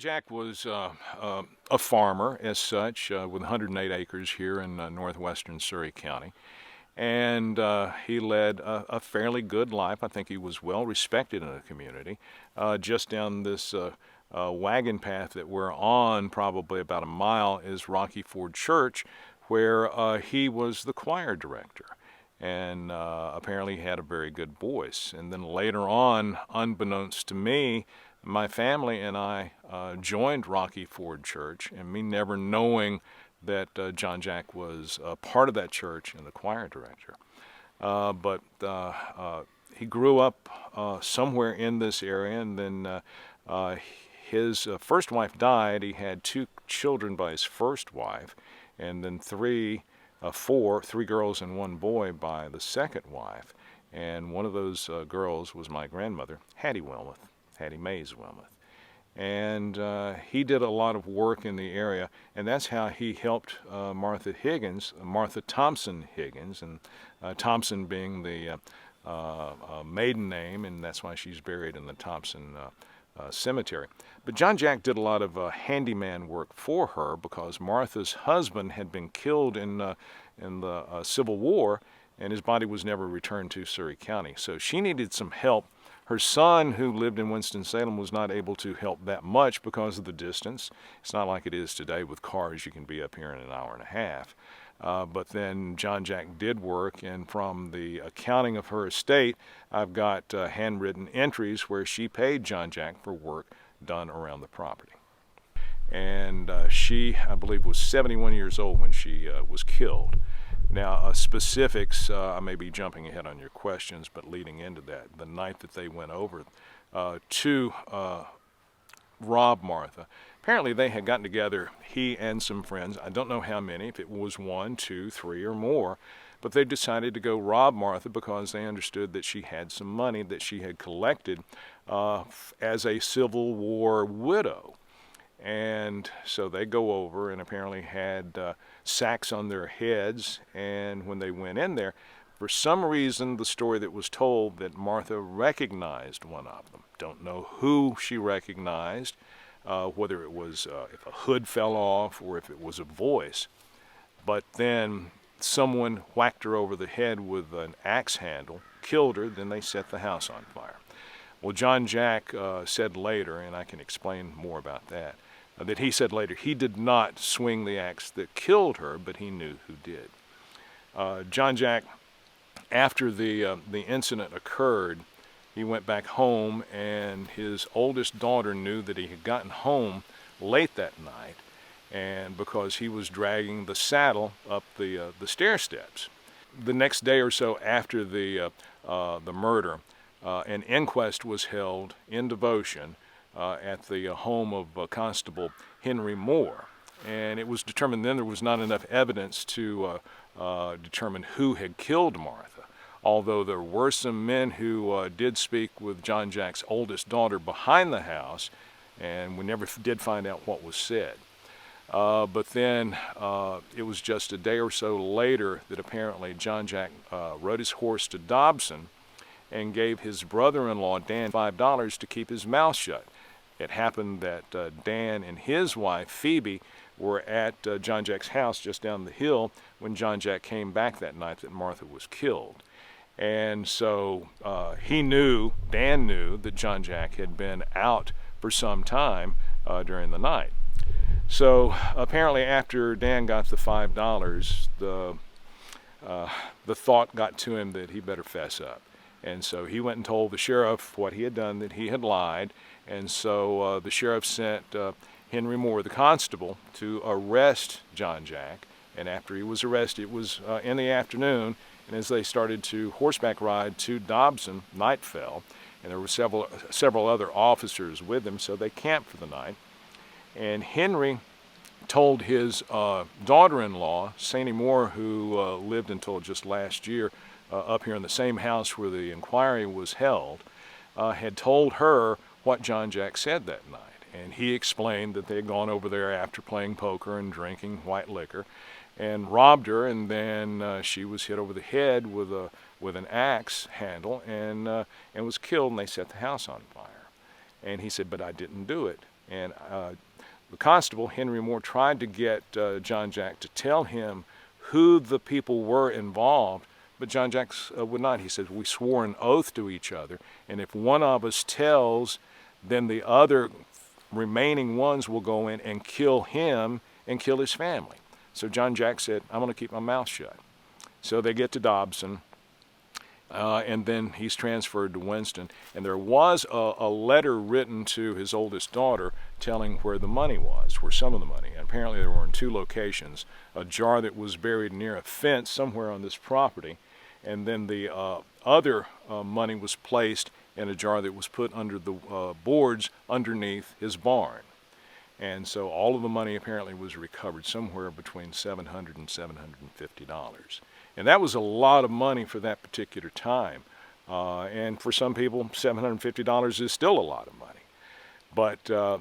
Jack was a farmer as such with 108 acres here in northwestern Surry County. And he led a fairly good life. I think he was well respected in the community. Just down this wagon path that we're on, probably about a mile, is Rocky Ford Church, where he was the choir director. And apparently he had a very good voice. And then later on, unbeknownst to me, my family and I joined Rocky Ford Church, and me never knowing that John Jack was part of that church and the choir director. But he grew up somewhere in this area, and then his first wife died. He had 2 children by his first wife, and then three girls and 1 boy by the second wife. And one of those girls was my grandmother, Hattie Mays Wilmoth. And he did a lot of work in the area, and that's how he helped Martha Thompson Higgins, and Thompson being the maiden name, and that's why she's buried in the Thompson cemetery. But John Jack did a lot of handyman work for her because Martha's husband had been killed in the Civil War, and his body was never returned to Surry County. So she needed some help. Her son, who lived in Winston-Salem, was not able to help that much because of the distance. It's not like it is today with cars. You can be up here in an hour and a half. But then John Jack did work, and from the accounting of her estate, I've got handwritten entries where she paid John Jack for work done around the property. And she, I believe, was 71 years old when she was killed. Now, specifics, I may be jumping ahead on your questions, but leading into that, the night that they went over to rob Martha, apparently they had gotten together, he and some friends. I don't know how many, if it was 1, 2, 3, or more, but they decided to go rob Martha because they understood that she had some money that she had collected as a Civil War widow. And so they go over and apparently had sacks on their heads, and when they went in there, for some reason the story that was told that Martha recognized one of them. Don't know who she recognized, whether it was if a hood fell off or if it was a voice, but then someone whacked her over the head with an axe handle, killed her, then they set the house on fire. Well, John Jack said later, and I can explain more about that, that he said later he did not swing the axe that killed her, but he knew who did. John Jack, after the incident occurred, he went back home, and his oldest daughter knew that he had gotten home late that night, and because he was dragging the saddle up the stair steps. The next day or so after the murder, an inquest was held in devotion at the home of Constable Henry Moore, and it was determined then there was not enough evidence to determine who had killed Martha, although there were some men who did speak with John Jack's oldest daughter behind the house, and we never did find out what was said. But then it was just a day or so later that apparently John Jack rode his horse to Dobson and gave his brother-in-law Dan $5 to keep his mouth shut. It happened that Dan and his wife, Phoebe, were at John Jack's house just down the hill when John Jack came back that night that Martha was killed. And so Dan knew that John Jack had been out for some time during the night. So apparently after Dan got the $5, the thought got to him that he better fess up. And so he went and told the sheriff what he had done, that he had lied. And so the sheriff sent Henry Moore, the constable, to arrest John Jack. And after he was arrested, it was in the afternoon, and as they started to horseback ride to Dobson, night fell, and there were several other officers with them, so they camped for the night. And Henry told his daughter-in-law, Sandy Moore, who lived until just last year up here in the same house where the inquiry was held, had told her what John Jack said that night. And he explained that they had gone over there after playing poker and drinking white liquor and robbed her, and then she was hit over the head with an axe handle and was killed, and they set the house on fire. And he said, but I didn't do it. And the constable, Henry Moore, tried to get John Jack to tell him who the people were involved, but John Jack would not. He said, we swore an oath to each other, and if one of us tells, then the other remaining ones will go in and kill him and kill his family. So John Jack said, I'm going to keep my mouth shut. So they get to Dobson, and then he's transferred to Winston. And there was a letter written to his oldest daughter telling where the money was, where some of the money. And apparently there were in two locations, a jar that was buried near a fence somewhere on this property, and then the other money was placed in a jar that was put under the boards underneath his barn. And so all of the money apparently was recovered somewhere between $700 and $750. And that was a lot of money for that particular time. And for some people, $750 is still a lot of money. But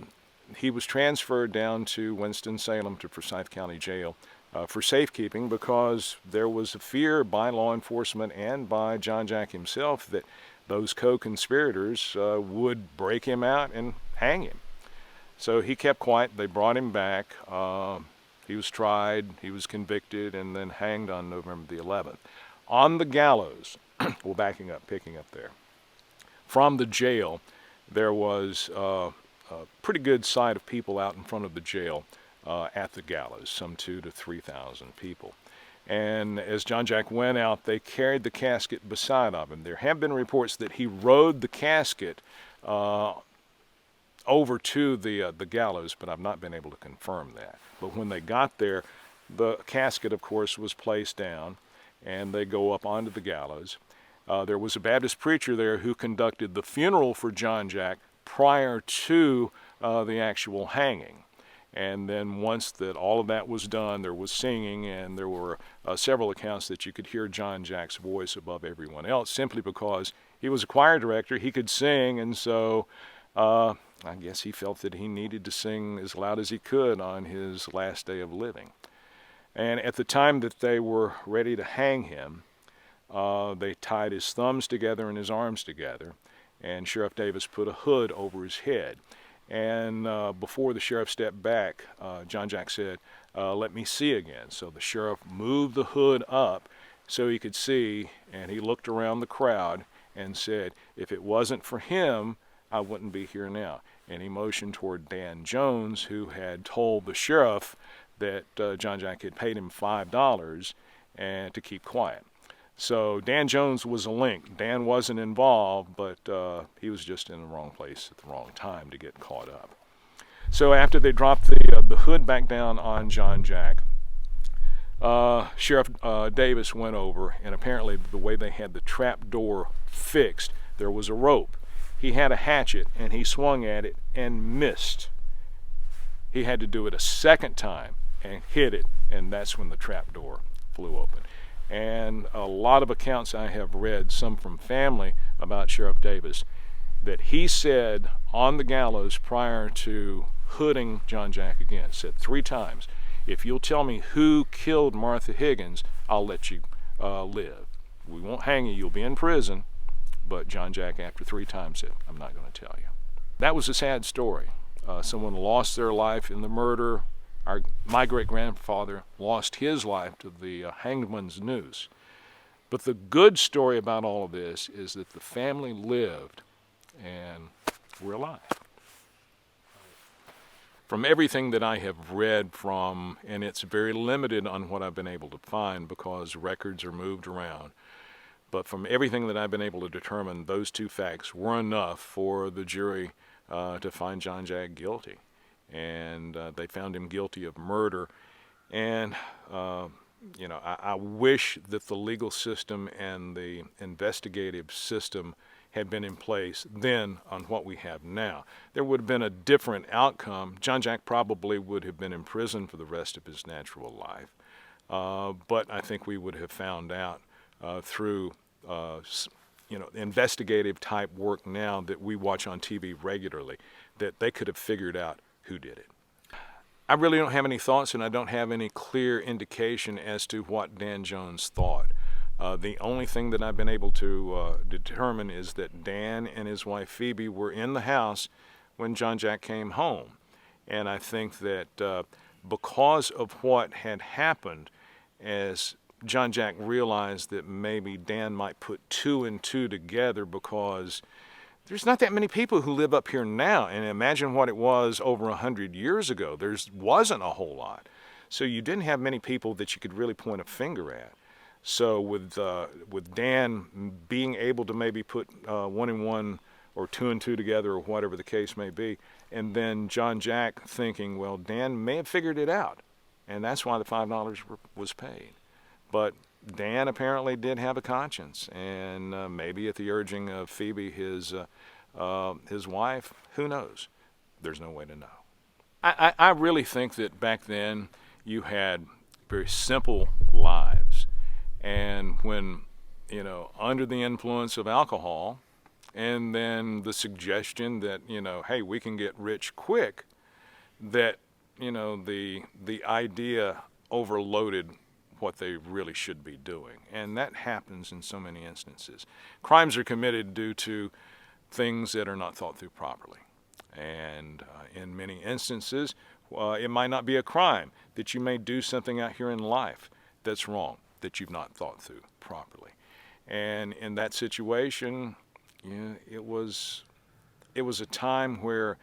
he was transferred down to Winston-Salem to Forsyth County Jail for safekeeping, because there was a fear by law enforcement and by John Jack himself that those co-conspirators would break him out and hang him. So he kept quiet. They brought him back. He was tried, he was convicted, and then hanged on November the 11th. On the gallows, well, picking up there, from the jail, there was a pretty good sight of people out in front of the jail at the gallows, some 2,000 to 3,000 people. And as John Jack went out, they carried the casket beside of him. There have been reports that he rode the casket over to the gallows, but I've not been able to confirm that. But when they got there, the casket, of course, was placed down, and they go up onto the gallows. There was a Baptist preacher there who conducted the funeral for John Jack prior to the actual hanging. And then once that all of that was done, there was singing, and there were several accounts that you could hear John Jack's voice above everyone else, simply because he was a choir director, he could sing, and so I guess he felt that he needed to sing as loud as he could on his last day of living. And at the time that they were ready to hang him, they tied his thumbs together and his arms together, and Sheriff Davis put a hood over his head. And before the sheriff stepped back, John Jack said, let me see again. So the sheriff moved the hood up so he could see, and he looked around the crowd and said, if it wasn't for him, I wouldn't be here now. And he motioned toward Dan Jones, who had told the sheriff that John Jack had paid him $5 and to keep quiet. So Dan Jones was a link. Dan wasn't involved, but he was just in the wrong place at the wrong time to get caught up. So after they dropped the hood back down on John Jack, Sheriff Davis went over, and apparently the way they had the trap door fixed, there was a rope. He had a hatchet, and he swung at it and missed. He had to do it a second time and hit it, and that's when the trap door flew open. And a lot of accounts I have read, some from family, about Sheriff Davis, that he said on the gallows prior to hooding John Jack again, said 3 times, if you'll tell me who killed Martha Higgins, I'll let you live. We won't hang you, you'll be in prison. But John Jack, after 3 times, said, I'm not going to tell you. That was a sad story. Someone lost their life in the murder. My great-grandfather lost his life to the hangman's noose. But the good story about all of this is that the family lived, and we're alive. From everything that I have read from, and it's very limited on what I've been able to find because records are moved around, but from everything that I've been able to determine, those 2 facts were enough for the jury to find John Jack guilty. And they found him guilty of murder. And, I wish that the legal system and the investigative system had been in place then on what we have now. There would have been a different outcome. John Jack probably would have been in prison for the rest of his natural life. But I think we would have found out through investigative type work now that we watch on TV regularly, that they could have figured out who did it. I really don't have any thoughts, and I don't have any clear indication as to what Dan Jones thought. The only thing that I've been able to determine is that Dan and his wife Phoebe were in the house when John Jack came home. And I think that because of what had happened, as John Jack realized that maybe Dan might put two and two together, because there's not that many people who live up here now. And imagine what it was over 100 years ago. There wasn't a whole lot. So you didn't have many people that you could really point a finger at. So with Dan being able to maybe put one and one or two and two together, or whatever the case may be, and then John Jack thinking, well, Dan may have figured it out, and that's why the $5 was paid. But Dan apparently did have a conscience, and maybe at the urging of Phoebe, his wife, who knows? There's no way to know. I really think that back then you had very simple lives, and when, under the influence of alcohol, and then the suggestion that, hey, we can get rich quick, that, the idea overloaded what they really should be doing. And that happens in so many instances. Crimes are committed due to things that are not thought through properly. And in many instances, it might not be a crime, that you may do something out here in life that's wrong, that you've not thought through properly. And in that situation, it was a time where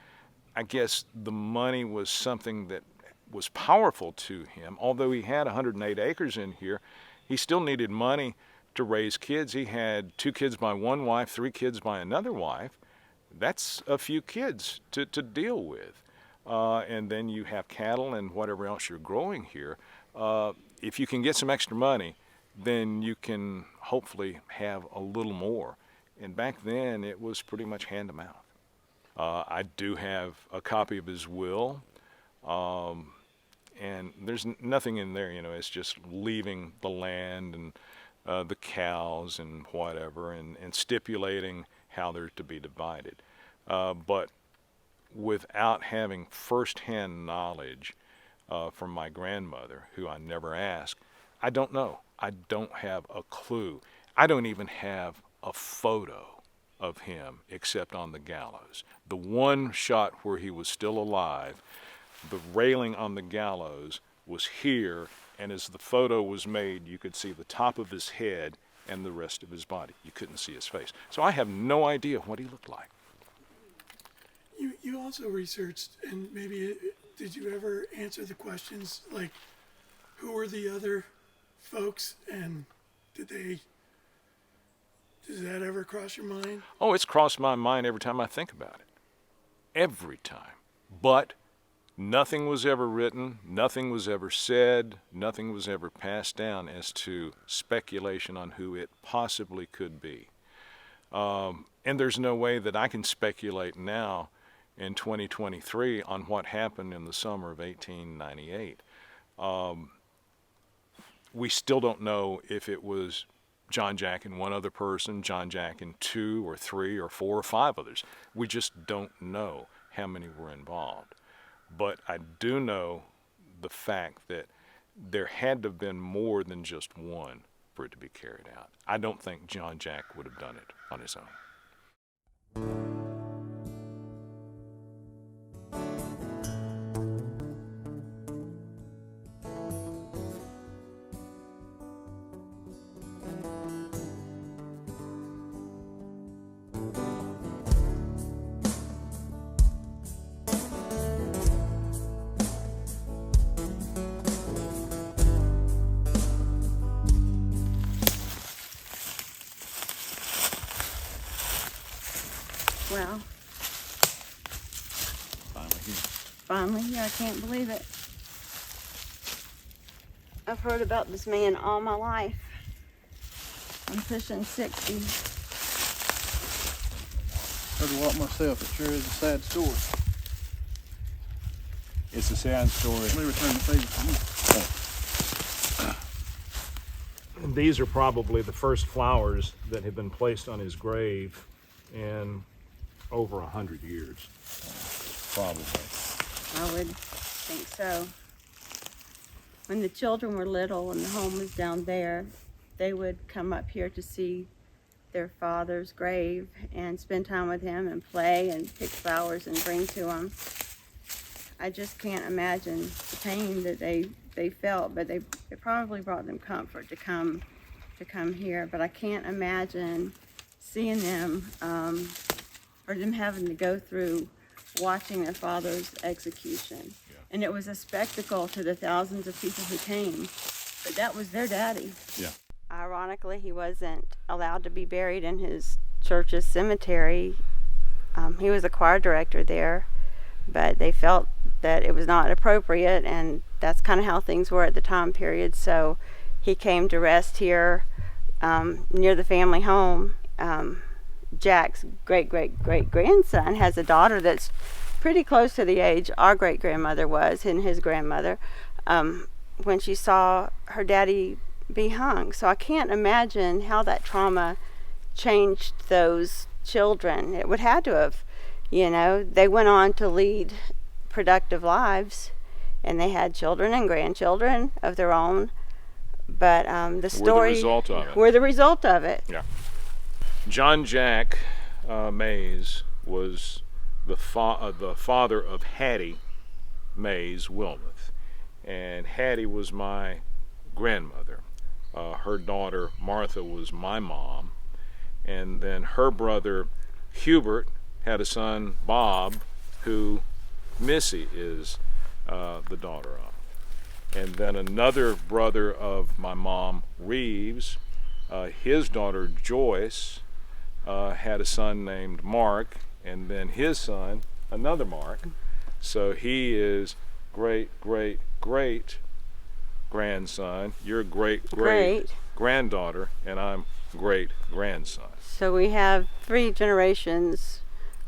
I guess the money was something that was powerful to him. Although he had 108 acres in here, he still needed money to raise kids. He had 2 kids by one wife, 3 kids by another wife. That's a few kids to deal with. And then you have cattle and whatever else you're growing here. If you can get some extra money, then you can hopefully have a little more. And back then, it was pretty much hand to mouth. I do have a copy of his will. And there's nothing in there, it's just leaving the land and the cows and whatever, and stipulating how they're to be divided. But without having firsthand knowledge from my grandmother, who I never asked, I don't know. I don't have a clue. I don't even have a photo of him except on the gallows. The one shot where he was still alive, the railing on the gallows was here, and as the photo was made, you could see the top of his head and the rest of his body. You couldn't see his face. So I have no idea what he looked like. You also researched, and maybe did you ever answer the questions like, who were the other folks, and does that ever cross your mind? Oh, it's crossed my mind every time I think about it. Every time. But nothing was ever written, nothing was ever said, nothing was ever passed down as to speculation on who it possibly could be. And there's no way that I can speculate now in 2023 on what happened in the summer of 1898. We still don't know if it was John Jack and one other person, John Jack and 2 or 3 or 4 or 5 others. We just don't know how many were involved. But I do know the fact that there had to have been more than just one for it to be carried out. I don't think John Jack would have done it on his own. Well, finally here. I can't believe it. I've heard about this man all my life. I'm pushing 60. Heard a lot myself. It sure is a sad story. It's a sad story. Let me return the favor to you. And these are probably the first flowers that have been placed on his grave in over 100 years. Probably. I would think so. When the children were little and the home was down there, they would come up here to see their father's grave and spend time with him and play and pick flowers and bring to him. I just can't imagine the pain that they felt, but it probably brought them comfort to come here. But I can't imagine seeing them or them having to go through watching their father's execution. Yeah. And it was a spectacle to the thousands of people who came, but that was their daddy. Yeah. Ironically, he wasn't allowed to be buried in his church's cemetery. He was a choir director there, but they felt that it was not appropriate, and that's kind of how things were at the time period. So he came to rest here near the family home. Jack's great-great-great-grandson has a daughter that's pretty close to the age our great-grandmother was and his grandmother when she saw her daddy be hung. So I can't imagine how that trauma changed those children. It would have to have, they went on to lead productive lives, and they had children and grandchildren of their own, but the story were the result of it. Yeah. John Jack Mays was the father of Hattie Mays Wilmoth, and Hattie was my grandmother. Her daughter Martha was my mom, and then her brother Hubert had a son, Bob, who Missy is the daughter of. And then another brother of my mom, Reeves, his daughter Joyce had a son named Mark, and then his son, another Mark. So he is great grandson, your great granddaughter, and I'm great grandson. So we have 3 generations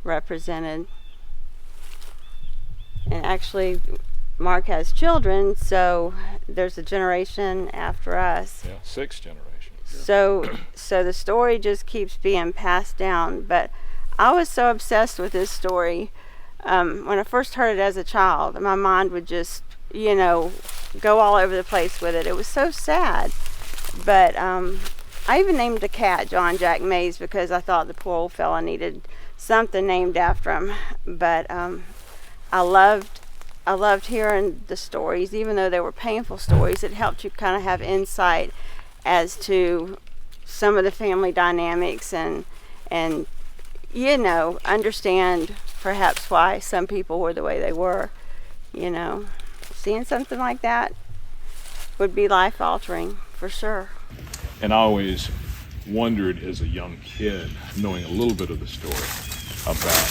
represented. And actually, Mark has children, so there's a generation after us. Yeah, 6 generations. So the story just keeps being passed down. But I was so obsessed with this story when I first heard it as a child. My mind would just, go all over the place with it. It was so sad. But I even named the cat John Jack Mays because I thought the poor old fella needed something named after him. But I loved hearing the stories, even though they were painful stories. It helped you kind of have insight as to some of the family dynamics and understand perhaps why some people were the way they were. Seeing something like that would be life-altering for sure. And I always wondered as a young kid, knowing a little bit of the story, about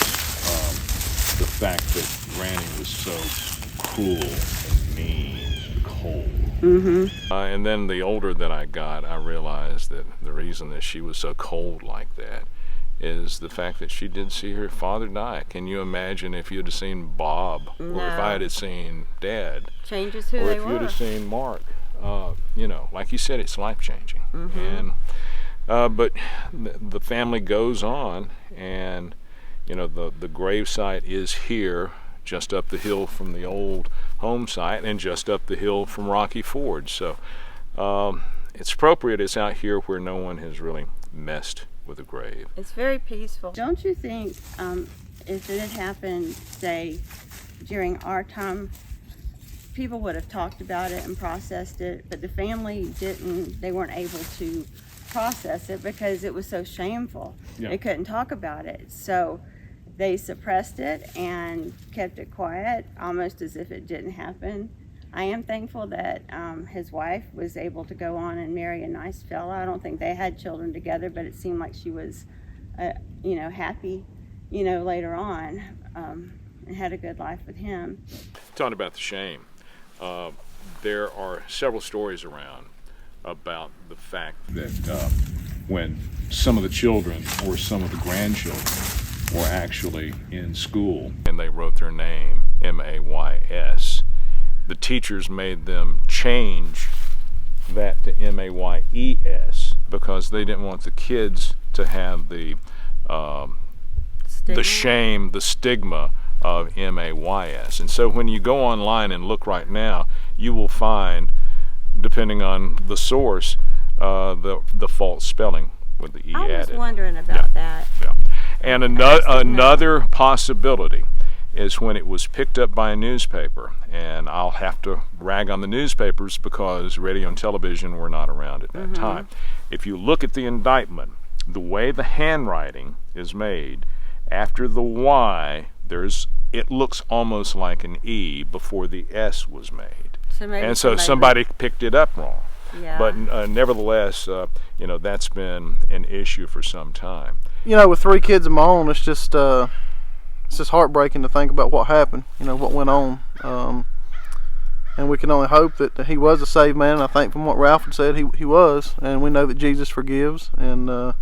the fact that Granny was so cruel and mean and cold. Mm-hmm. And then the older that I got, I realized that the reason that she was so cold like that is the fact that she did see her father die. Can you imagine if you'd have seen Bob, No. or if I had seen Dad, Changes who or they if were. you'd have seen Mark? Like you said, it's life-changing. Mm-hmm. And but the family goes on, and the grave site is here, just up the hill from the old home site, and just up the hill from Rocky Ford. So it's appropriate. It's out here where no one has really messed with a grave. It's very peaceful. Don't you think if it had happened, say, during our time, people would have talked about it and processed it, but the family didn't. They weren't able to process it because it was so shameful. Yeah. They couldn't talk about it. So they suppressed it and kept it quiet, almost as if it didn't happen. I am thankful that his wife was able to go on and marry a nice fella. I don't think they had children together, but it seemed like she was, happy, later on, and had a good life with him. Talking about the shame, there are several stories around about the fact that when some of the children or some of the grandchildren were actually in school and they wrote their name Mays, the teachers made them change that to Mays because they didn't want the kids to have the shame, the stigma of Mays. And so when you go online and look right now, you will find, depending on the source, the false spelling with the E I was added. wondering about that. Yeah. And another possibility is when it was picked up by a newspaper, and I'll have to rag on the newspapers because radio and television were not around at that time. If you look at the indictment, the way the handwriting is made, after the Y, it looks almost like an E before the S was made. So maybe And so somebody picked it up wrong. Yeah. But nevertheless, that's been an issue for some time. With 3 kids of my own, it's just heartbreaking to think about what happened. What went on. And we can only hope that he was a saved man. And I think from what Ralph had said, he was. And we know that Jesus forgives. And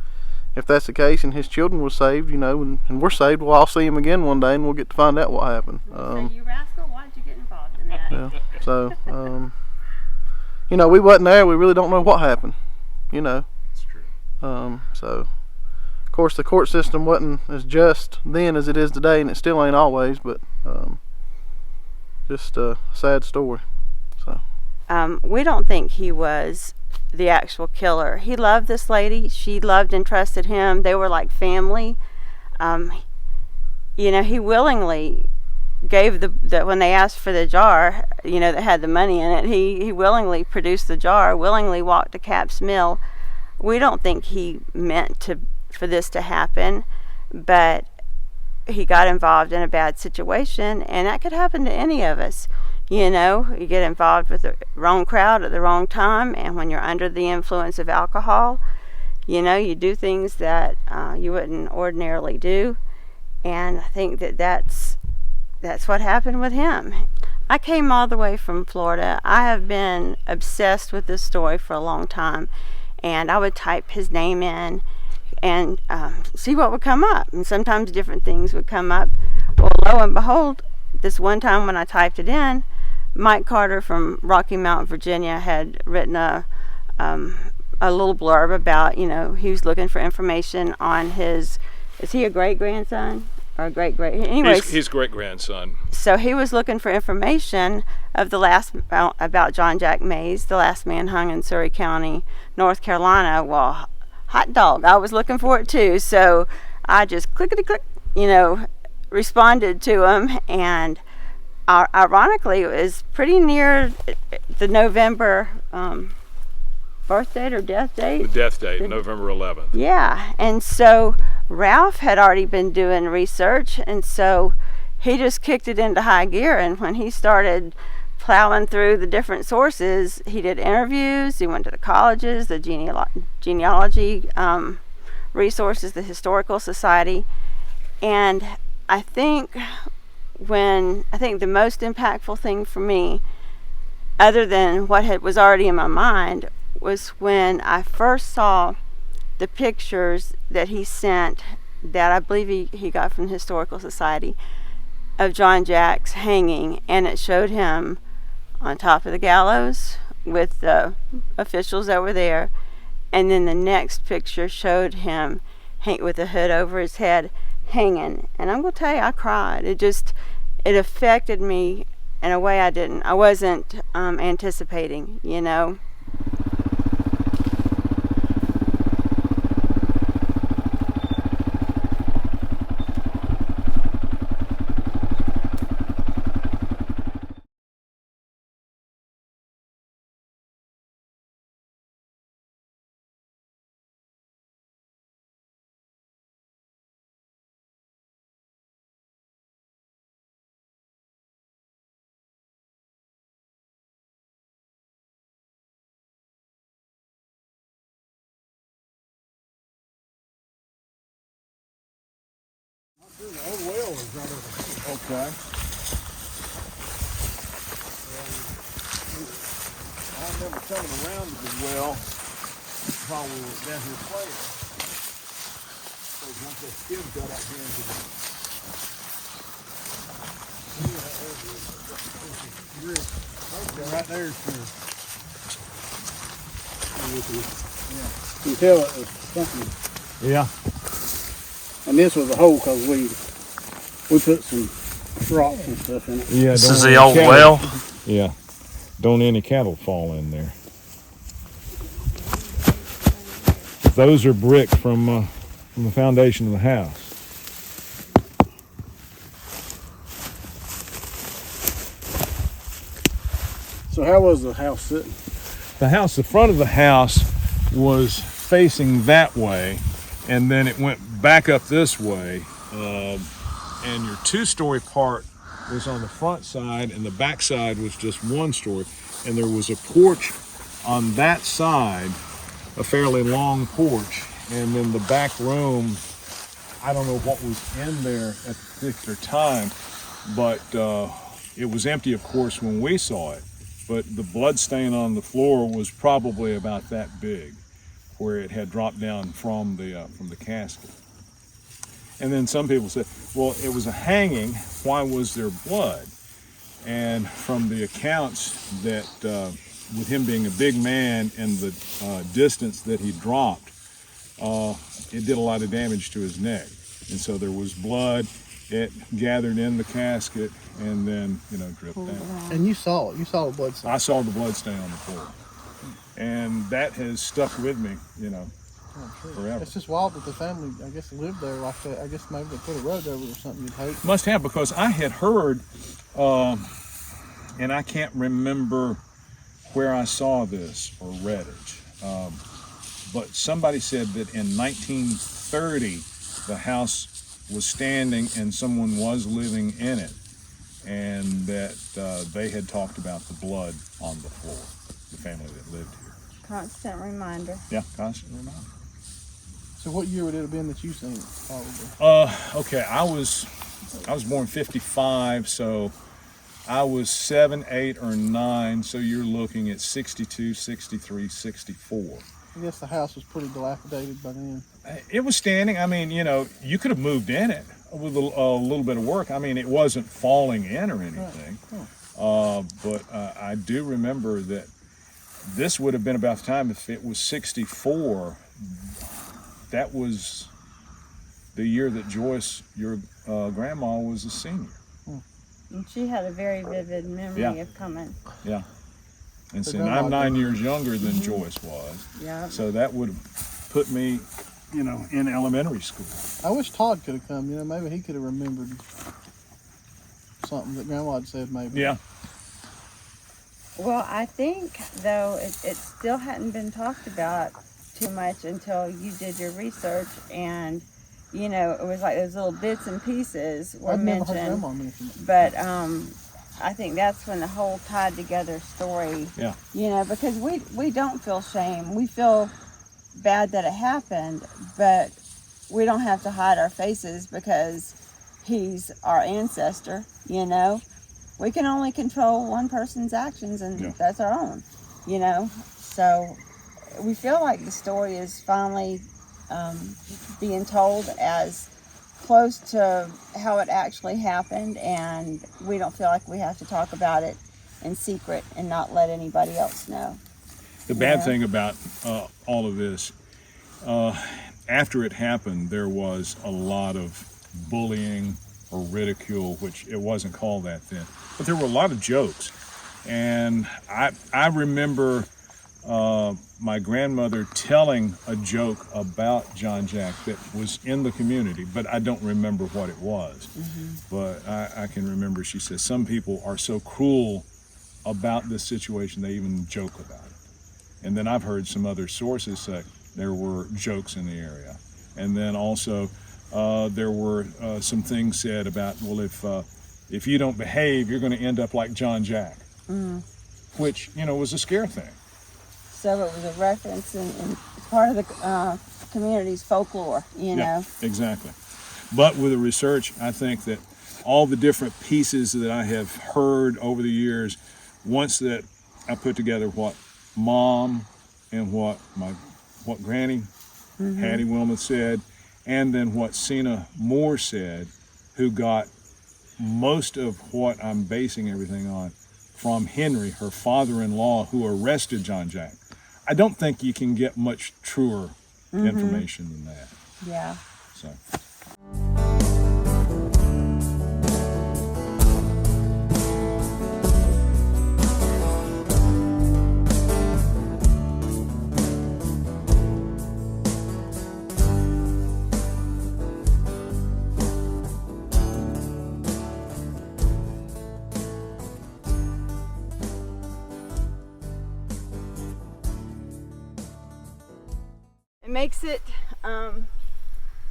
if that's the case, and his children were saved, and we're saved, well, I'll see him again one day, and we'll get to find out what happened. So you rascal, why did you get involved in that? Yeah. So, we wasn't there. We really don't know what happened. That's true. So, of course, the court system wasn't as just then as it is today, and it still ain't always. But just a sad story. So, we don't think he was the actual killer. He loved this lady. She loved and trusted him. They were like family. He willingly gave the when they asked for the jar, that had the money in it, he willingly produced the jar, willingly walked to Cap's Mill. We don't think he meant for this to happen, but he got involved in a bad situation, and that could happen to any of us. You get involved with the wrong crowd at the wrong time, and when you're under the influence of alcohol, you do things that you wouldn't ordinarily do, and I think that's what happened with him. I came all the way from Florida. I have been obsessed with this story for a long time, and I would type his name in and see what would come up, and sometimes different things would come up. Well, lo and behold, this one time when I typed it in, Mike Carter from Rocky Mount, Virginia had written a little blurb about, he was looking for information on is he a great-grandson? Or a anyways, His great-grandson. So he was looking for information of about John Jack Mays, the last man hung in Surry County, North Carolina. Well, hot dog, I was looking for it too. So I just clickety-click, responded to him, and ironically, it was pretty near the November birth date or death date. The death date, November 11th. Yeah, and so Ralph had already been doing research, and so he just kicked it into high gear. And when he started plowing through the different sources, he did interviews, he went to the colleges, the genealogy resources, the Historical Society, and I think the most impactful thing for me, other than what was already in my mind, was when I first saw the pictures that he sent, that I believe he got from the Historical Society, of John Jack's hanging, and it showed him on top of the gallows with the officials that were there, and then the next picture showed him with a hood over his head hanging, and I'm going to tell you, I cried. It affected me in a way I wasn't anticipating, Okay. I remember coming around to the well while we were down here playing. So once that skid got out here into the okay, right there is true. You can tell it was something. Yeah. And this was a hole because we put some rocks and stuff in it. Yeah. This is the old well. Yeah. Don't any cattle fall in there. Those are brick from the foundation of the house. So how was the house sitting? The front of the house was facing that way, and then it went back up this way. And your two-story part was on the front side, and the back side was just one story. And there was a porch on that side, a fairly long porch, and then the back room, I don't know what was in there at the particular time, but it was empty, of course, when we saw it. But the blood stain on the floor was probably about that big, where it had dropped down from the casket. And then some people said, well, it was a hanging, why was there blood? And from the accounts that, with him being a big man and the distance that he dropped, it did a lot of damage to his neck. And so there was blood, it gathered in the casket, and then, dripped down. And you saw the blood stain. I saw the blood stain on the floor. And that has stuck with me, forever. It's just wild that the family, I guess, lived there like that. I guess maybe they put a road over it or something, you'd hope. Must have, because I had heard, and I can't remember where I saw this or read it, but somebody said that in 1930 the house was standing and someone was living in it, and that they had talked about the blood on the floor, the family that lived here. Constant reminder. Yeah, constant reminder. So what year would it have been that you seen it, probably? Okay, I was born 55, so I was 7, 8, or 9, so you're looking at 62, 63, 64. I guess the house was pretty dilapidated by then. It was standing. I mean, you could have moved in it with a little bit of work. I mean, it wasn't falling in or anything. Right. But I do remember that this would have been about the time, if it was 64, that was the year that Joyce, your grandma, was a senior. And she had a very vivid memory of coming. Yeah. And So so I'm 9 years younger than Joyce was. Yeah. So that would have put me, in elementary school. I wish Todd could have come, maybe he could have remembered something that Grandma had said maybe. Yeah. Well, I think, though, it still hadn't been talked about too much until you did your research, and, it was like those little bits and pieces were I've never heard mentioned. Grandma mention it. But I think that's when the whole tied together story, Yeah. because we don't feel shame. We feel bad that it happened, but we don't have to hide our faces because he's our ancestor, We can only control one person's actions, and that's our own, So we feel like the story is finally being told as close to how it actually happened, and we don't feel like we have to talk about it in secret and not let anybody else know. The bad thing about all of this, after it happened, there was a lot of bullying or ridicule, which it wasn't called that then, but there were a lot of jokes. And I remember my grandmother telling a joke about John Jack that was in the community, but I don't remember what it was. But I can remember she said, some people are so cruel about this situation, they even joke about it. And then I've heard some other sources say there were jokes in the area. And then also there were some things said about, well, if you don't behave, you're going to end up like John Jack, which, was a scare thing. So it was a reference and part of the community's folklore, Yeah, exactly. But with the research, I think that all the different pieces that I have heard over the years, once that I put together what Mom and what Granny, Hattie Wilmoth said, and then what Sina Moore said, who got most of what I'm basing everything on from Henry, her father-in-law, who arrested John Jack. I don't think you can get much truer information than that. Yeah. So. makes it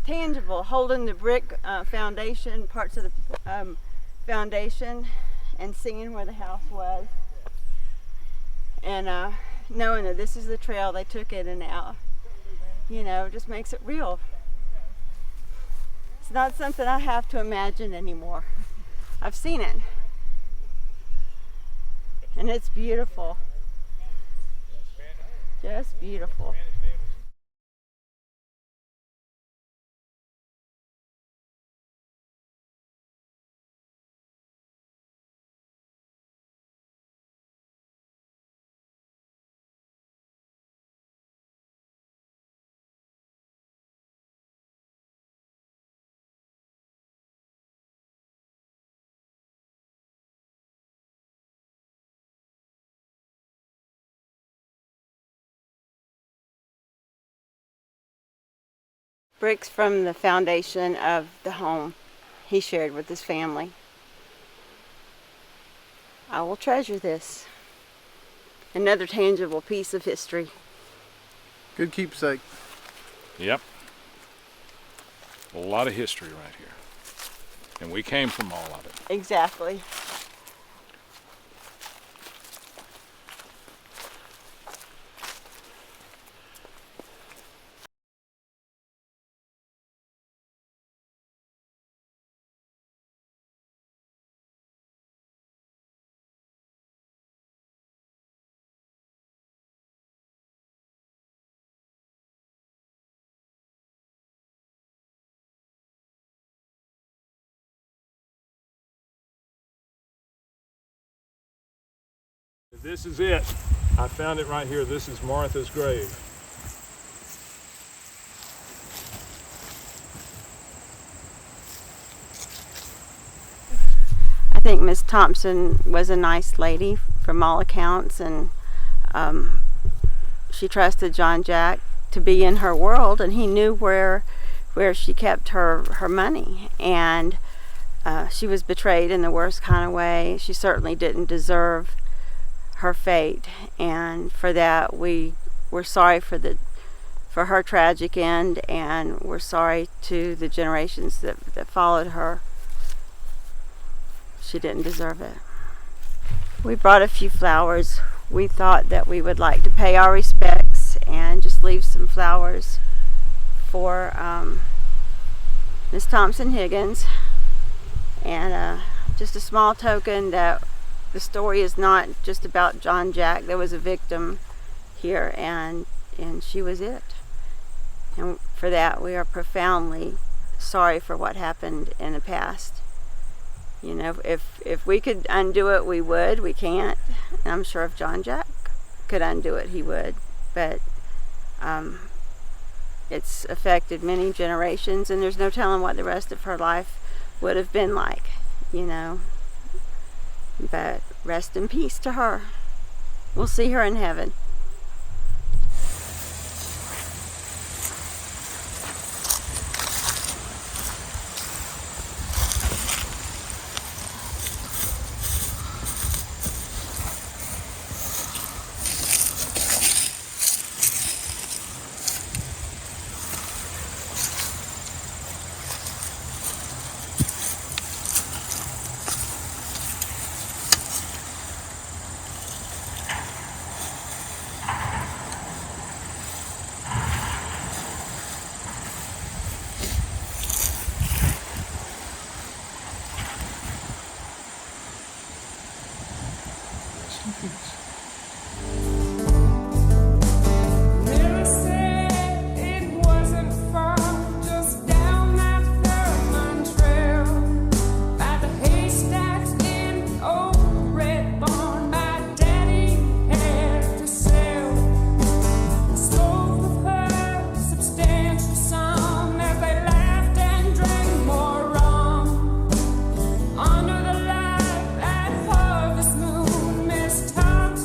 tangible, holding the brick foundation, parts of the foundation, and seeing where the house was, and knowing that this is the trail they took it, and now, you know, just makes it real. It's not something I have to imagine anymore. I've seen it, and it's beautiful, just beautiful. Bricks from the foundation of the home he shared with his family. I will treasure this. Another tangible piece of history. Good keepsake. Yep. A lot of history right here. And we came from all of it. Exactly. This is it. I found it right here. This is Martha's grave. I think Miss Thompson was a nice lady from all accounts, and she trusted John Jack to be in her world, and he knew where she kept her money, and she was betrayed in the worst kind of way. She certainly didn't deserve her fate, and for that we're sorry for her tragic end, and we're sorry to the generations that followed her. She didn't deserve it. We brought a few flowers. We thought that we would like to pay our respects and just leave some flowers for Miss Thompson Higgins, and just a small token that the story is not just about John Jack. There was a victim here, and she was it. And for that, we are profoundly sorry for what happened in the past. You know, if we could undo it, we would. We can't. And I'm sure if John Jack could undo it, he would. But it's affected many generations, and there's no telling what the rest of her life would have been like, you know. But rest in peace to her. We'll see her in heaven. Under the light at harvest moon, Miss Thompson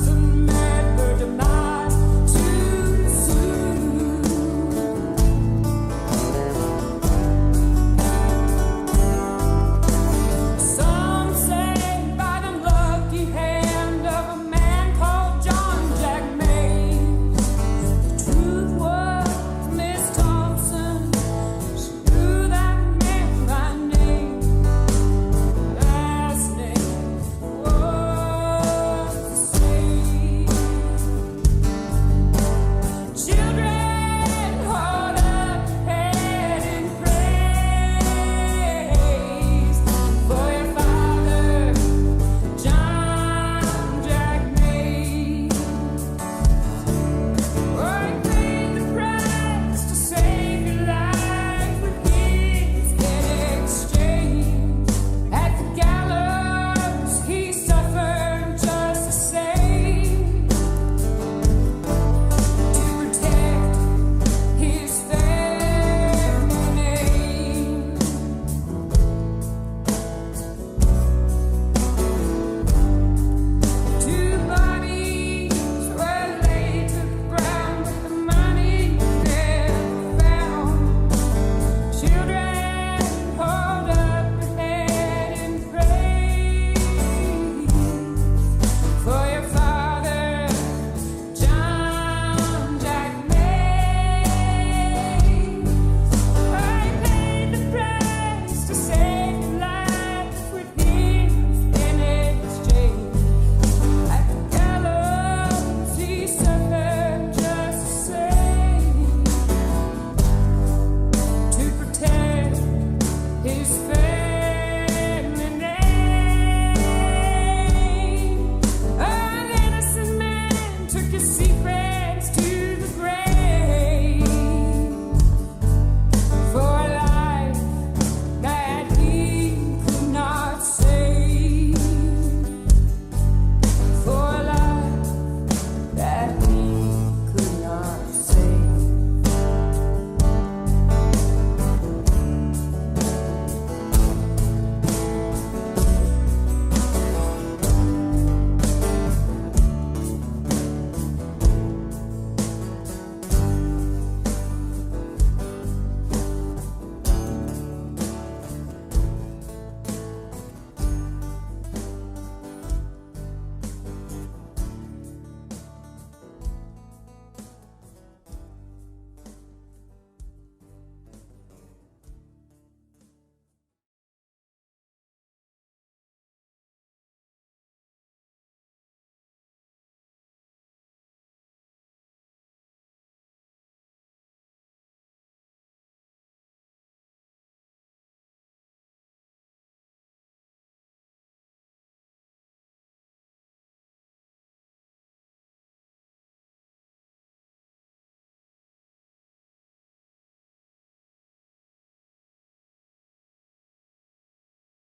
His